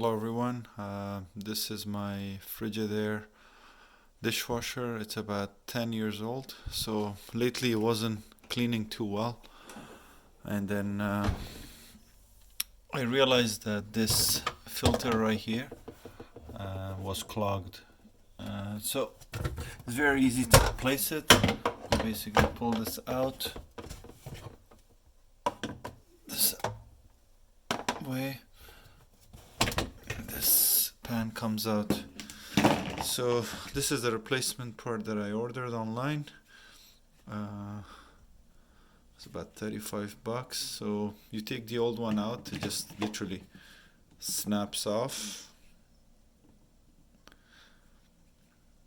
Hello everyone, this is my Frigidaire dishwasher. It's about 10 years old, so lately it wasn't cleaning too well, and then I realized that this filter right here was clogged. So it's very easy to replace it. You basically pull this out this way. This pan comes out. So this is the replacement part that I ordered online. It's about 35 bucks. So you take the old one out, it just literally snaps off.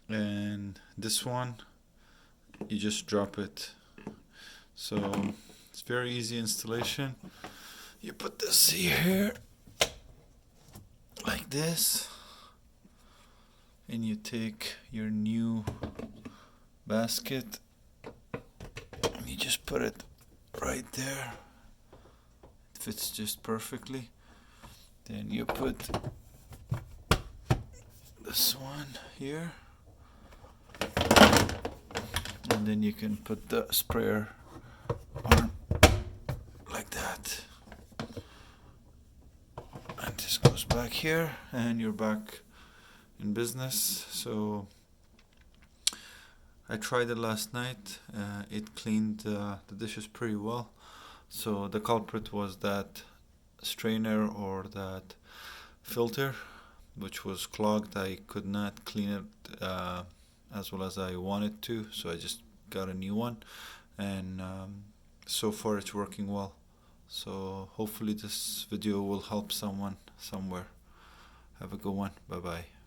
And this one, you just drop it. So it's very easy installation. You put this here like this, and you take your new basket and you just put it right there. It fits just perfectly. Then you put this one here, and then you can put the sprayer arm like that, and this goes back here, and you're back in business. So I tried it last night. It cleaned the dishes pretty well. So the culprit was that strainer or that filter, which was clogged. I could not clean it as well as I wanted to, so I just got a new one, and so far it's working well. So hopefully this video will help someone somewhere. Have a good one. Bye bye.